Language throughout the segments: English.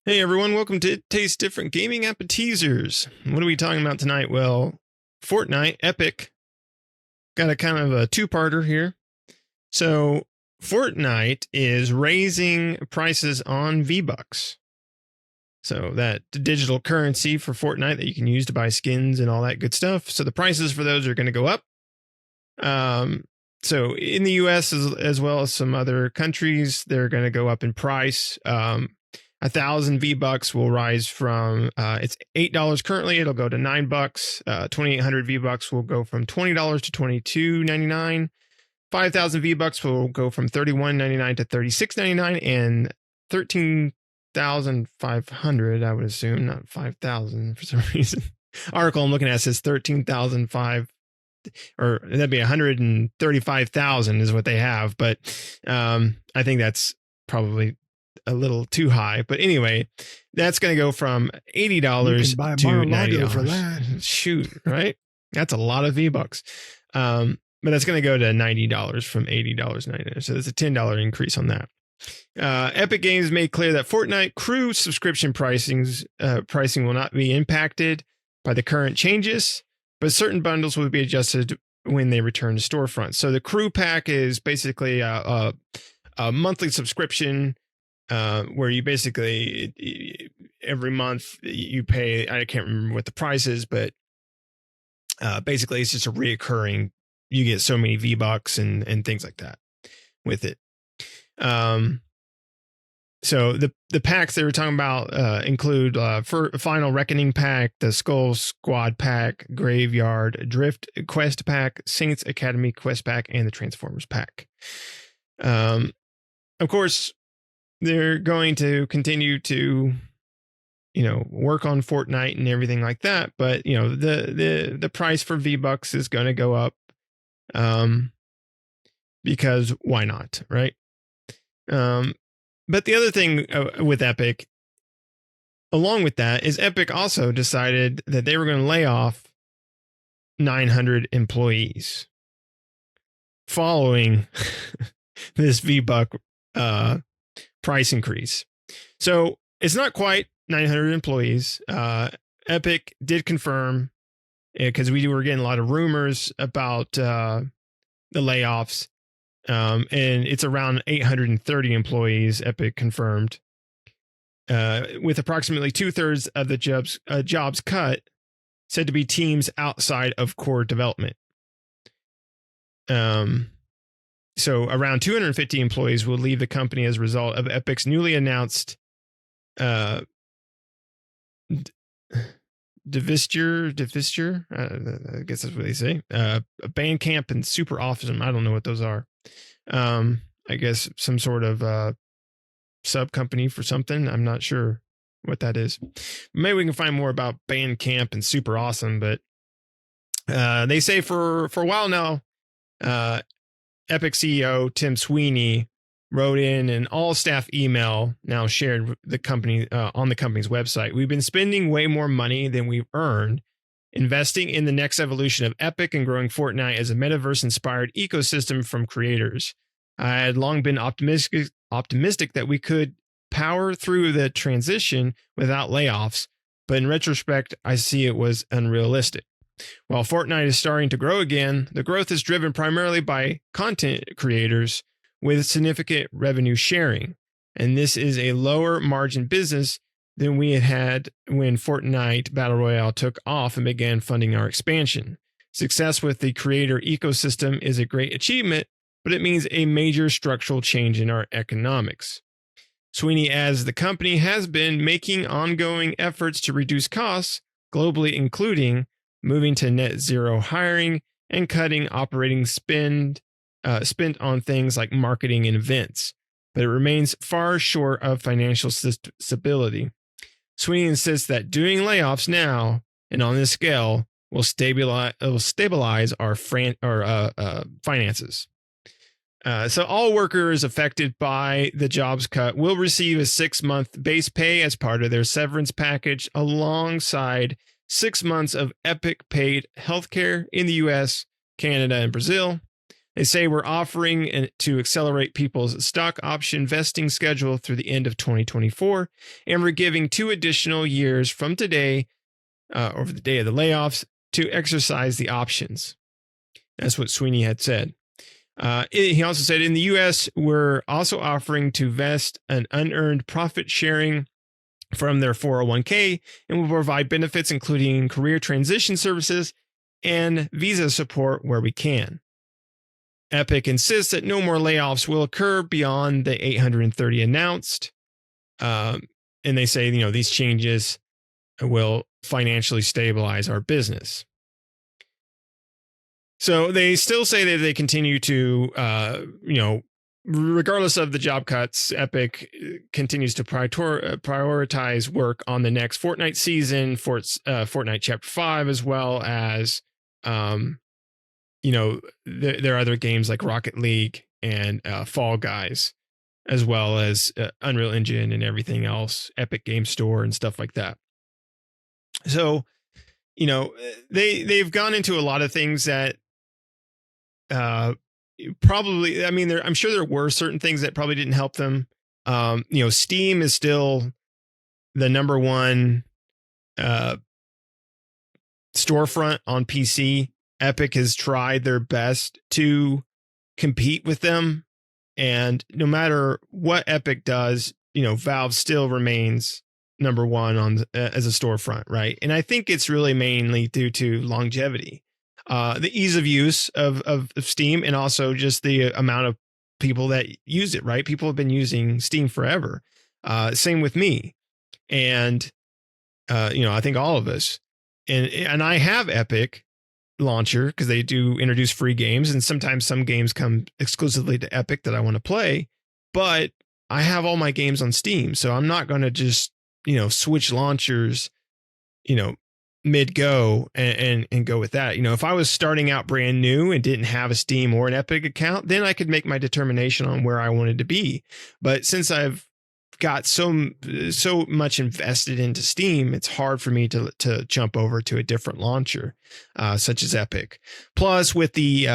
Hey everyone, welcome to Taste Different Gaming Appetizers. What are we talking about tonight? Well, Fortnite, Epic, got a kind of a two-parter here. So, Fortnite is raising prices on V-Bucks. So, that digital currency for Fortnite that you can use to buy skins and all that good stuff. So, the prices for those are going to go up. So, in the US as well as some other countries, they're going to go up in price. 1,000 V-Bucks will rise from it's $8 currently. It'll go to $9. 2,800 V-Bucks will go from $20 to $22.99. 5,000 V-Bucks will go from $31.99 to $36.99, and 13,500, I would assume, not 5,000 for some reason. Article I'm looking at says 13,005, or that'd be 135,000 is what they have, but I think that's probably a little too high. But anyway, that's going to go from $80 to $90 for that. Shoot, right? That's a lot of V-Bucks. But that's going to go to $90 from $80.99. So there's a $10 increase on that. Epic Games made clear that Fortnite crew subscription pricing will not be impacted by the current changes, but certain bundles will be adjusted when they return to storefronts. So the crew pack is basically a monthly subscription where you basically every month you pay. I can't remember what the price is, but basically it's just a reoccurring. You get so many V-Bucks and things like that with it. So the packs they were talking about include for Final Reckoning pack, the Skull Squad pack, Graveyard Drift Quest pack, Saints Academy Quest pack, and the Transformers pack. Of course, they're going to continue to, work on Fortnite and everything like that. But, the price for V-Bucks is going to go up because why not, right? But the other thing with Epic, along with that, is Epic also decided that they were going to lay off 900 employees following this V-Buck price increase. So it's not quite 900 employees. Epic did confirm, because we were getting a lot of rumors about the layoffs, and it's around 830 employees. Epic confirmed, with approximately 2/3 of the jobs cut said to be teams outside of core development. So around 250 employees will leave the company as a result of Epic's newly announced Divisture, I guess that's what they say. Bandcamp and Super Awesome. I don't know what those are. I guess some sort of sub company for something. I'm not sure what that is. Maybe we can find more about Bandcamp and Super Awesome, but they say for a while now, Epic CEO Tim Sweeney wrote in an all-staff email now shared with the company on the company's website. We've been spending way more money than we've earned, investing in the next evolution of Epic and growing Fortnite as a metaverse-inspired ecosystem from creators. I had long been optimistic that we could power through the transition without layoffs, but in retrospect, I see it was unrealistic. While Fortnite is starting to grow again, the growth is driven primarily by content creators with significant revenue sharing. And this is a lower margin business than we had when Fortnite Battle Royale took off and began funding our expansion. Success with the creator ecosystem is a great achievement, but it means a major structural change in our economics. Sweeney adds the company has been making ongoing efforts to reduce costs globally, including moving to net zero hiring and cutting operating spent on things like marketing and events, but it remains far short of financial stability. Sweeney insists that doing layoffs now and on this scale will stabilize our finances. So all workers affected by the jobs cut will receive a 6-month base pay as part of their severance package, alongside 6 months of Epic paid healthcare in the US, Canada, and Brazil. They say we're offering to accelerate people's stock option vesting schedule through the end of 2024, and we're giving 2 additional years from today, over the day of the layoffs, to exercise the options. That's what Sweeney had said. He also said in the U.S., we're also offering to vest an unearned profit sharing from their 401k, and will provide benefits including career transition services and visa support where we can. Epic insists that no more layoffs will occur beyond the 830 announced. And they say, these changes will financially stabilize our business. So they still say that they continue to, regardless of the job cuts, Epic continues to prioritize work on the next Fortnite season, Fortnite Chapter 5, as well as, there are other games like Rocket League and Fall Guys, as well as Unreal Engine and everything else, Epic Game Store and stuff like that. So, they've gone into a lot of things that probably, I'm sure there were certain things that probably didn't help them. Steam is still the number one storefront on PC. Epic has tried their best to compete with them, and no matter what Epic does, Valve still remains number one on as a storefront, right? And I think it's really mainly due to longevity, the ease of use of Steam, and also just the amount of people that use it, right? People have been using Steam forever. Same with me, and I think all of us, and I have Epic launcher because they do introduce free games, and sometimes some games come exclusively to Epic that I want to play, but I have all my games on Steam, so I'm not going to just switch launchers mid go and go with that. If I was starting out brand new and didn't have a Steam or an Epic account, then I could make my determination on where I wanted to be. But since I've got so much invested into Steam, it's hard for me to jump over to a different launcher, such as Epic. Plus, with the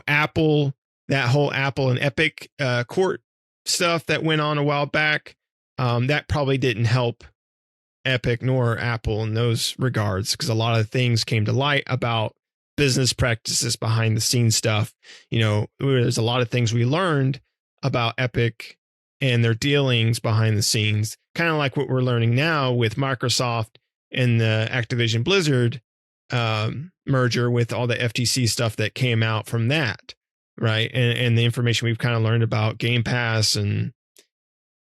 Apple, that whole Apple and Epic court stuff that went on a while back, that probably didn't help Epic nor Apple in those regards, because a lot of things came to light about business practices behind the scenes stuff. There's a lot of things we learned about Epic and their dealings behind the scenes, kind of like what we're learning now with Microsoft and the Activision Blizzard merger, with all the FTC stuff that came out from that, right? And the information we've kind of learned about Game Pass and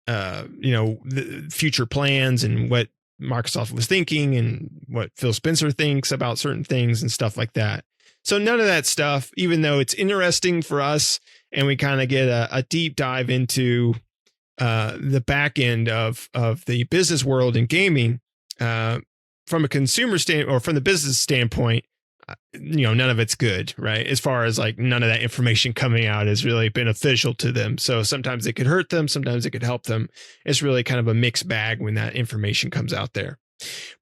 the future plans and what Microsoft was thinking and what Phil Spencer thinks about certain things and stuff like that. So none of that stuff, even though it's interesting for us and we kind of get a deep dive into the back end of the business world and gaming, from a consumer standpoint or from the business standpoint, none of it's good, right? As far as like none of that information coming out is really beneficial to them. So sometimes it could hurt them, sometimes it could help them. It's really kind of a mixed bag when that information comes out there.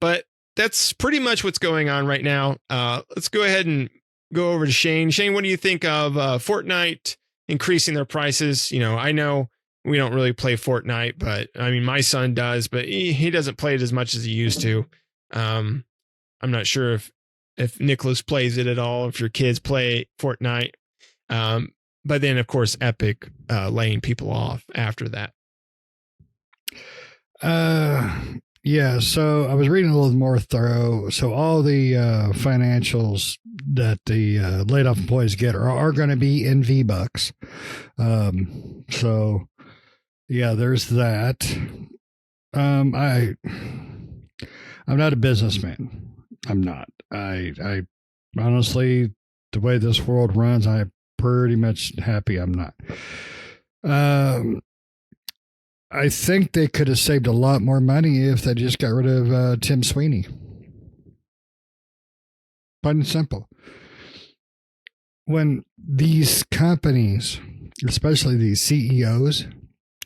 But that's pretty much what's going on right now. Let's go ahead and go over to Shane. Shane, what do you think of Fortnite increasing their prices? I know we don't really play Fortnite, but my son does, but he doesn't play it as much as he used to. I'm not sure if Nicholas plays it at all, if your kids play Fortnite. But then, of course, Epic laying people off after that. Yeah, so I was reading a little more thorough. So all the financials that the laid off employees get are going to be in V-Bucks. So, yeah, there's that. I'm not a businessman. I'm not. I honestly, the way this world runs, I'm pretty much happy I'm not. I think they could have saved a lot more money if they just got rid of Tim Sweeney. Plain and simple. When these companies, especially these CEOs,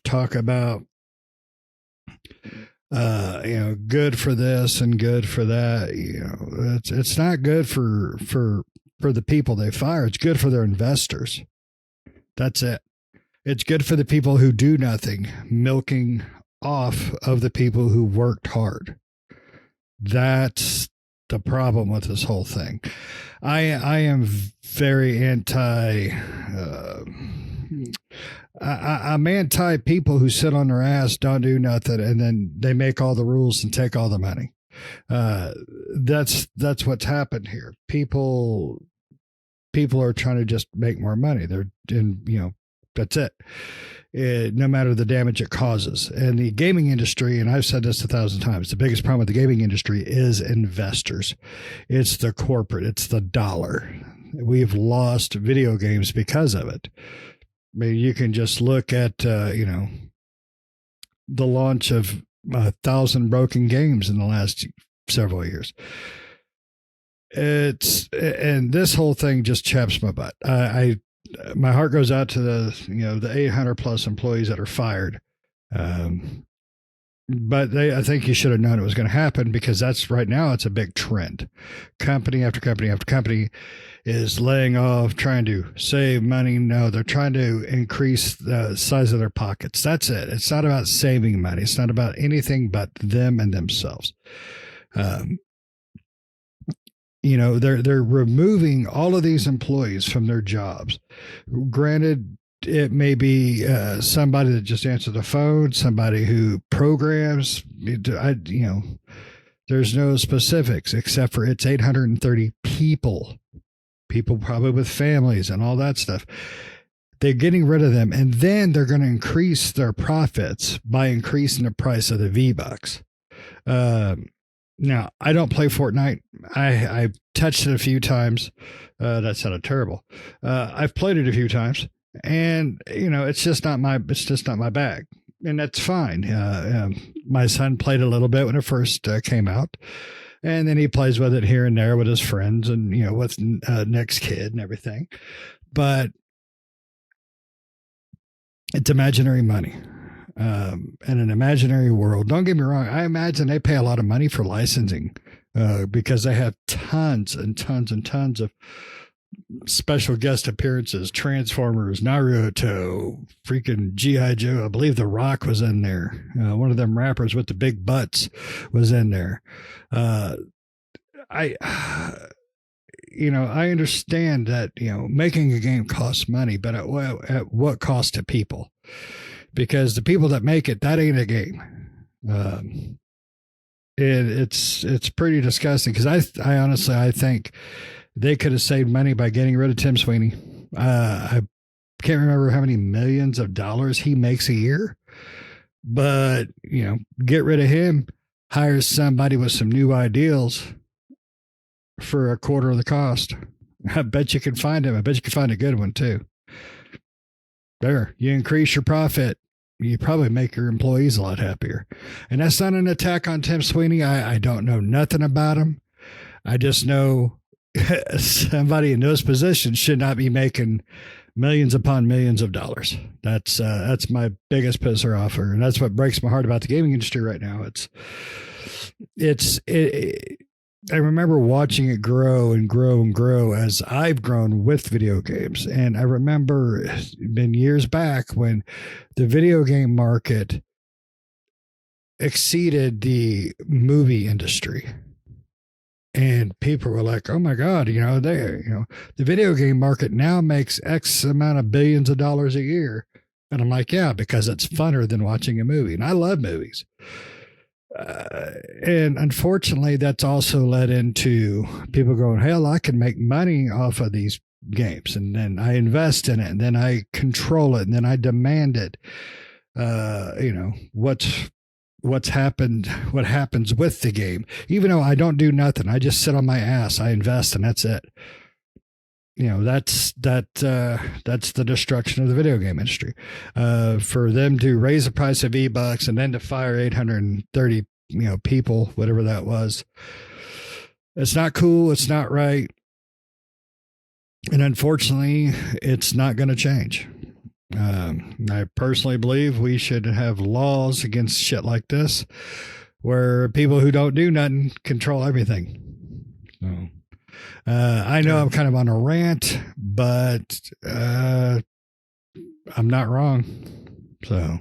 talk about good for this and good for that, it's not good for for the people they fire. It's good for their investors. That's it. It's good for the people who do nothing, milking off of the people who worked hard. That's the problem with this whole thing. I am very anti. I'm anti people who sit on their ass, don't do nothing, and then they make all the rules and take all the money. That's what's happened here. People are trying to just make more money. They're in, that's it. No matter the damage it causes. And the gaming industry, and I've said this 1,000 times, the biggest problem with the gaming industry is investors. It's the corporate, it's the dollar. We've lost video games because of it. I mean, you can just look at, the launch of 1,000 broken games in the last several years. And this whole thing just chaps my butt. My heart goes out to the 800 plus employees that are fired. But I think you should have known it was going to happen, because right now it's a big trend. Company after company after company is laying off, trying to save money. No, they're trying to increase the size of their pockets. That's it. It's not about saving money. It's not about anything but them and themselves. They're removing all of these employees from their jobs. Granted, it may be somebody that just answers the phone, somebody who programs. There's no specifics except for it's 830 people probably with families and all that stuff. They're getting rid of them, and then they're going to increase their profits by increasing the price of the V-Bucks. Now, I don't play Fortnite. I've touched it a few times. That sounded terrible. I've played it a few times, and it's just not my bag, and that's fine. My son played a little bit when it first came out, and then he plays with it here and there with his friends, and with next kid and everything. But it's imaginary money. In an imaginary world. Don't get me wrong. I imagine they pay a lot of money for licensing because they have tons and tons and tons of special guest appearances. Transformers, Naruto, freaking G.I. Joe. I believe The Rock was in there. One of them rappers with the big butts was in there. I understand that, making a game costs money, but at what cost to people? Because the people that make it, that ain't a game. It's pretty disgusting, because I honestly think they could have saved money by getting rid of Tim Sweeney. I can't remember how many millions of dollars he makes a year, but get rid of him, hire somebody with some new ideals for a quarter of the cost. I bet you can find him. I bet you can find a good one too. There, you increase your profit, you probably make your employees a lot happier. And that's not an attack on Tim Sweeney. I don't know nothing about him. I just know somebody in those positions should not be making millions upon millions of dollars. That's my biggest pisser offer, and that's what breaks my heart about the gaming industry right now. I remember watching it grow and grow and grow as I've grown with video games. And I remember been years back when the video game market exceeded the movie industry. And people were like, oh my God, the video game market now makes X amount of billions of dollars a year. And I'm like, yeah, because it's funner than watching a movie. And I love movies. And unfortunately, that's also led into people going, hell, I can make money off of these games. And then I invest in it, and then I control it, and then I demand it. What happens with the game, even though I don't do nothing. I just sit on my ass, I invest, and that's it. That's the destruction of the video game industry. For them to raise the price of V-Bucks and then to fire 830, people, whatever that was. It's not cool. It's not right. And unfortunately, it's not going to change. I personally believe we should have laws against shit like this, where people who don't do nothing control everything. So I know I'm kind of on a rant, but I'm not wrong. So,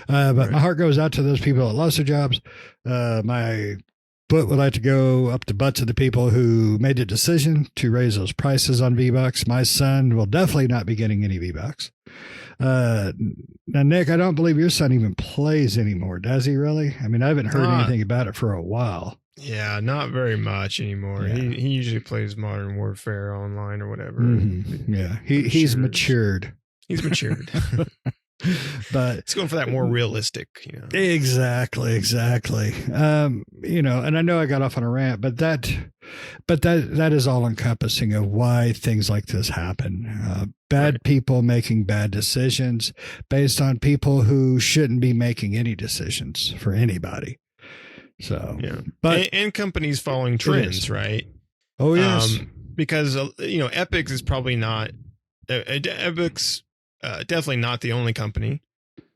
but my heart goes out to those people that lost their jobs. My foot would like to go up the butts of the people who made the decision to raise those prices on V-Bucks. My son will definitely not be getting any V-Bucks. Now, Nick, I don't believe your son even plays anymore, does he really? I mean, I haven't heard anything about it for a while. Yeah, not very much anymore. Yeah. He usually plays Modern Warfare online or whatever. Mm-hmm. Yeah, he's matured. He's matured. But it's going for that more realistic, Exactly. And I know I got off on a rant, but that is all encompassing of why things like this happen. Bad people making bad decisions based on people who shouldn't be making any decisions for anybody. So, yeah, but and companies following trends, right? Oh yes, because Epic is probably not. Epic's definitely not the only company,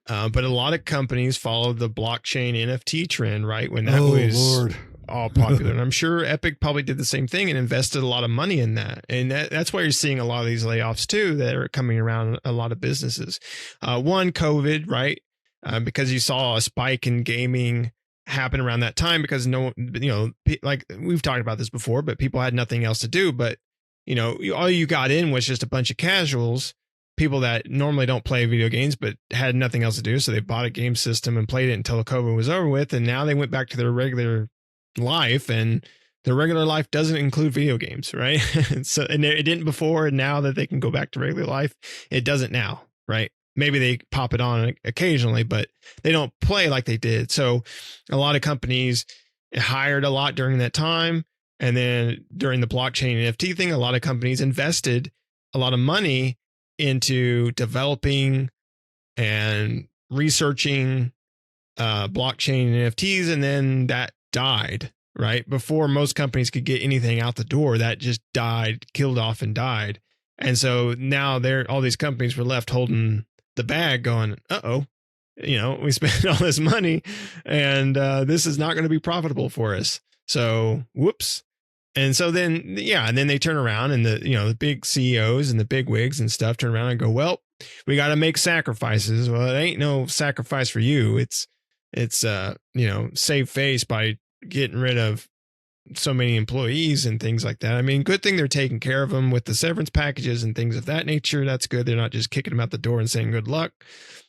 but a lot of companies follow the blockchain NFT trend, right? When that was all popular, and I'm sure Epic probably did the same thing and invested a lot of money in that, and that's why you're seeing a lot of these layoffs too that are coming around a lot of businesses. One, COVID, right? Because you saw a spike in gaming happen around that time because like we've talked about this before, but people had nothing else to do. But all you got in was just a bunch of casuals, people that normally don't play video games but had nothing else to do, so they bought a game system and played it until COVID was over with, and now they went back to their regular life, and their regular life doesn't include video games, right? and it didn't before, and now that they can go back to regular life, it doesn't now, right? Maybe they pop it on occasionally, but they don't play like they did. So a lot of companies hired a lot during that time. And then during the blockchain NFT thing, a lot of companies invested a lot of money into developing and researching blockchain NFTs. And then that died, right? Before most companies could get anything out the door, that just died, killed off and died. And so now all these companies were left holding the bag going, we spent all this money and this is not going to be profitable for us. So whoops. And so then, and then they turn around and the big CEOs and the big wigs and stuff turn around and go, well, we got to make sacrifices. Well, it ain't no sacrifice for you. It's save face by getting rid of so many employees and things like that. I mean, good thing they're taking care of them with the severance packages and things of that nature. That's good. They're not just kicking them out the door and saying good luck.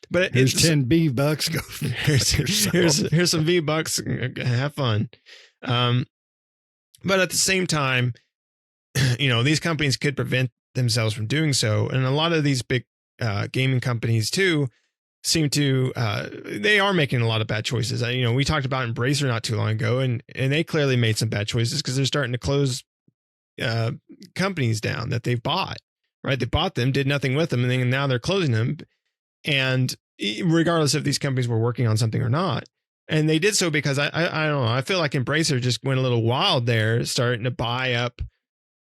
But here's 10 V-Bucks. Go here's some V-Bucks. Have fun. But at the same time, these companies could prevent themselves from doing so. And a lot of these big gaming companies too seem to they are making a lot of bad choices. We talked about Embracer not too long ago, and they clearly made some bad choices because they're starting to close companies down that they've bought, right? They bought them, did nothing with them, and then now they're closing them. And regardless if these companies were working on something or not, and they did so because I don't know, I feel like Embracer just went a little wild there, starting to buy up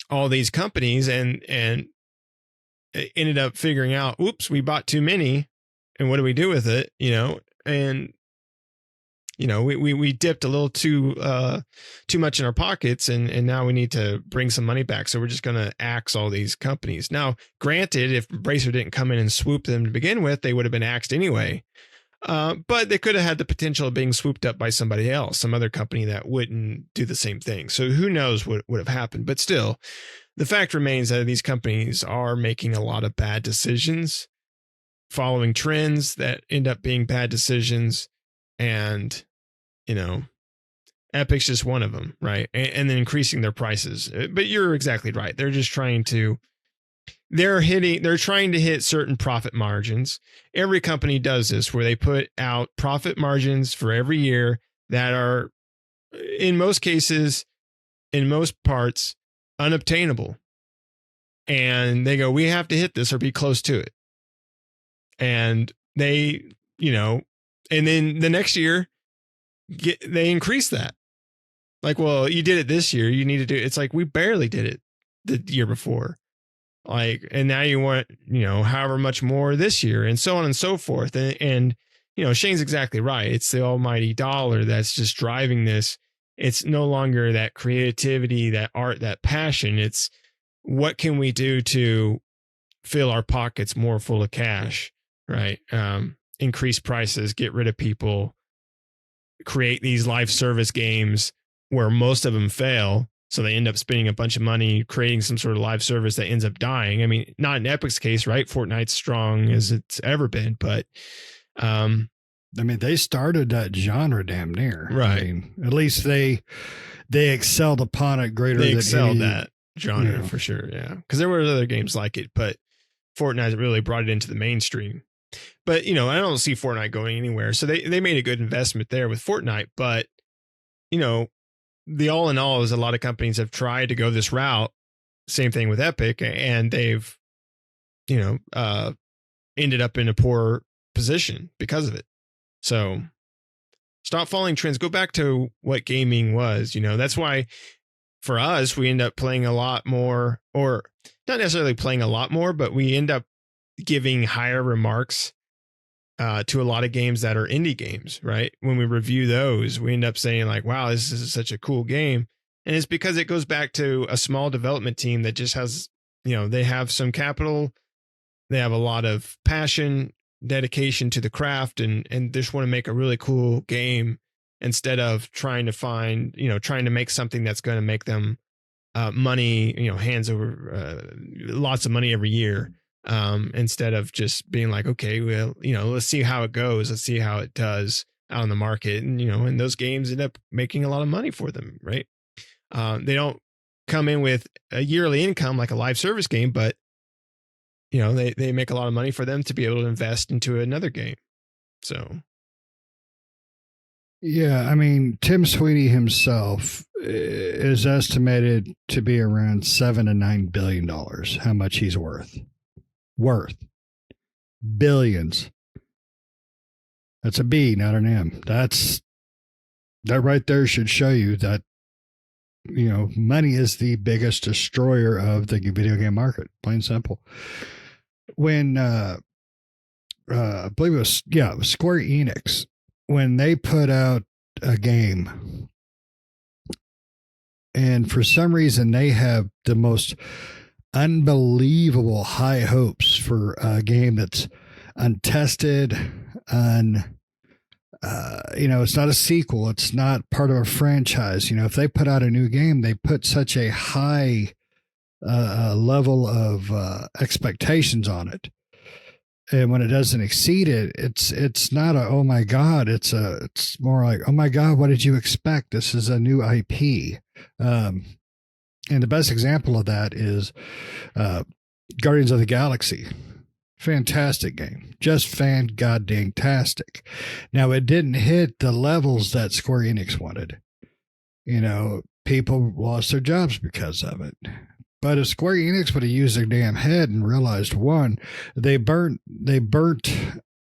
all these companies and ended up figuring out, oops, we bought too many. And what do we do with it? And we dipped a little too much in our pockets, and now we need to bring some money back. So we're just going to axe all these companies. Now, granted, if Embracer didn't come in and swoop them to begin with, they would have been axed anyway. But they could have had the potential of being swooped up by somebody else, some other company that wouldn't do the same thing. So who knows what would have happened? But still, the fact remains that these companies are making a lot of bad decisions, following trends that end up being bad decisions. And, Epic's just one of them, right? And then increasing their prices. But you're exactly right. They're just trying to hit certain profit margins. Every company does this where they put out profit margins for every year that are, in most cases, in most parts, unobtainable. And they go, we have to hit this or be close to it. And they, and then the next year they increase that. Like, well, you did it this year. You need to do it. It's like, we barely did it the year before. Like, and now you want, however much more this year, and so on and so forth. And Shane's exactly right. It's the almighty dollar that's just driving this. It's no longer that creativity, that art, that passion. It's what can we do to fill our pockets more full of cash, right? Increase prices, get rid of people, create these live service games where most of them fail. So they end up spending a bunch of money creating some sort of live service that ends up dying. I mean, not in Epic's case, right? Fortnite's strong as it's ever been, but I mean, they started that genre damn near. Right. I mean, at least they excelled upon it greater they than excelled any, that genre yeah. for sure. Yeah. Because there were other games like it, but Fortnite really brought it into the mainstream. But, you know, I don't see Fortnite going anywhere. So they made a good investment there with Fortnite. But, you know, the all in all is a lot of companies have tried to go this route. Same thing with Epic, and they've, you know, ended up in a poor position because of it. So stop following trends. Go back to what gaming was. You know, that's why for us, we end up playing a lot more, or not necessarily playing a lot more, but we end up giving higher remarks to a lot of games that are indie games, right? When we review those, we end up saying like, wow, this is such a cool game. And it's because it goes back to a small development team that just has, you know, they have some capital, they have a lot of passion, dedication to the craft, and just want to make a really cool game instead of trying to find, you know, trying to make something that's going to make them money, you know, hands over lots of money every year. Instead of just being like, okay, well, you know, let's see how it goes. Let's see how it does out on the market. And, you know, and those games end up making a lot of money for them, right? They don't come in with a yearly income like a live service game, but, you know, they make a lot of money for them to be able to invest into another game. So. Yeah, I mean, Tim Sweeney himself is estimated to be around $7 to $9 billion. How much he's worth? Billions. That's a B, not an M. That right there should show you that, you know, money is the biggest destroyer of the video game market. Plain simple. When I believe it was Square Enix, when they put out a game, and for some reason they have the most unbelievable high hopes for a game that's untested, you know, it's not a sequel, it's not part of a franchise. You know, if they put out a new game, they put such a high level of expectations on it, and when it doesn't exceed it, it's not a oh my god, it's more like oh my god, what did you expect? This is a new IP. And the best example of that is Guardians of the Galaxy. Fantastic game. Just fan-god-dang-tastic. Now, it didn't hit the levels that Square Enix wanted. You know, people lost their jobs because of it. But if Square Enix would have used their damn head and realized, one, they burnt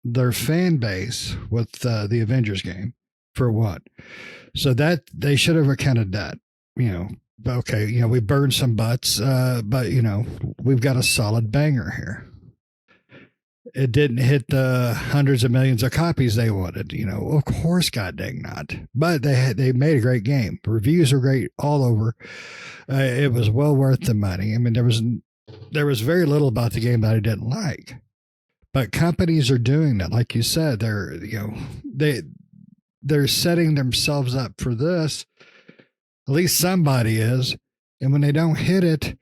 their fan base with the Avengers game, for one. So that they should have accounted that, you know, okay, you know, we burned some butts, but, you know, we've got a solid banger here. It didn't hit the hundreds of millions of copies they wanted, you know, of course, god dang not. But they made a great game. Reviews are great all over. It was well worth the money. I mean, there was very little about the game that I didn't like. But companies are doing that. Like you said, they're setting themselves up for this. At least somebody is. And when they don't hit it,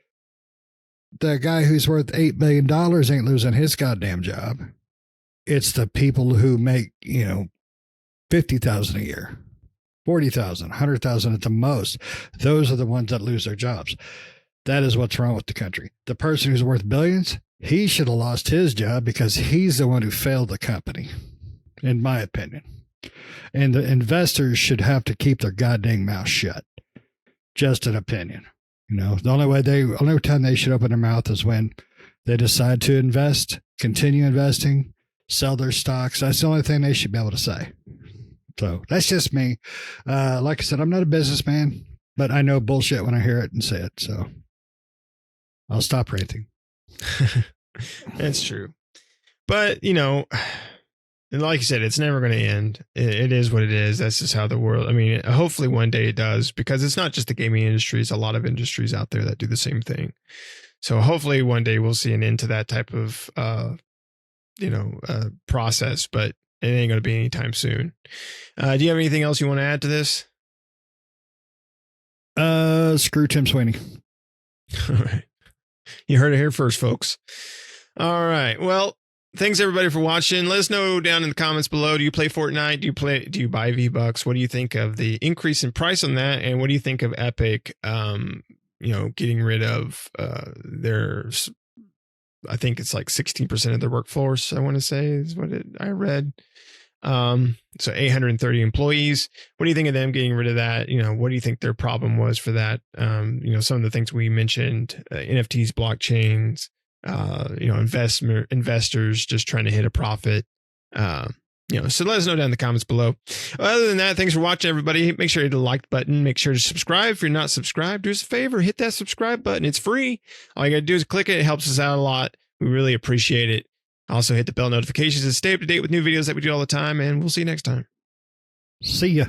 the guy who's worth $8 billion ain't losing his goddamn job. It's the people who make, you know, 50,000 a year, 40,000, 100,000 at the most. Those are the ones that lose their jobs. That is what's wrong with the country. The person who's worth billions, he should have lost his job because he's the one who failed the company, in my opinion. And the investors should have to keep their goddamn mouth shut. Just an opinion. You know, the only time they should open their mouth is when they decide to invest, continue investing, sell their stocks. That's the only thing they should be able to say. So that's just me. Like I said, I'm not a businessman, but I know bullshit when I hear it and say it. So I'll stop ranting. That's true. But, you know, And like you said, it's never going to end. It is what it is. That's just how the world. I mean, hopefully one day it does, because it's not just the gaming industry. It's a lot of industries out there that do the same thing. So hopefully one day we'll see an end to that type of, process. But it ain't going to be anytime soon. Do you have anything else you want to add to this? Screw Tim Sweeney. All right. You heard it here first, folks. All right. Well, thanks everybody for watching. Let us know down in the comments below. Do you play Fortnite? Do you buy V-Bucks? What do you think of the increase in price on that? And what do you think of Epic, getting rid of their, I think it's like 16% of their workforce, I want to say is what I read. So 830 employees. What do you think of them getting rid of that? What do you think their problem was for that? Some of the things we mentioned, NFTs, blockchains, investors just trying to hit a profit. So let us know down in the comments below. Other than that, thanks for watching, everybody. Make sure you hit the like button. Make sure to subscribe. If you're not subscribed, do us a favor, hit that subscribe button. It's free. All you got to do is click it. It helps us out a lot. We really appreciate it. Also hit the bell notifications to stay up to date with new videos that we do all the time, and we'll see you next time. See ya.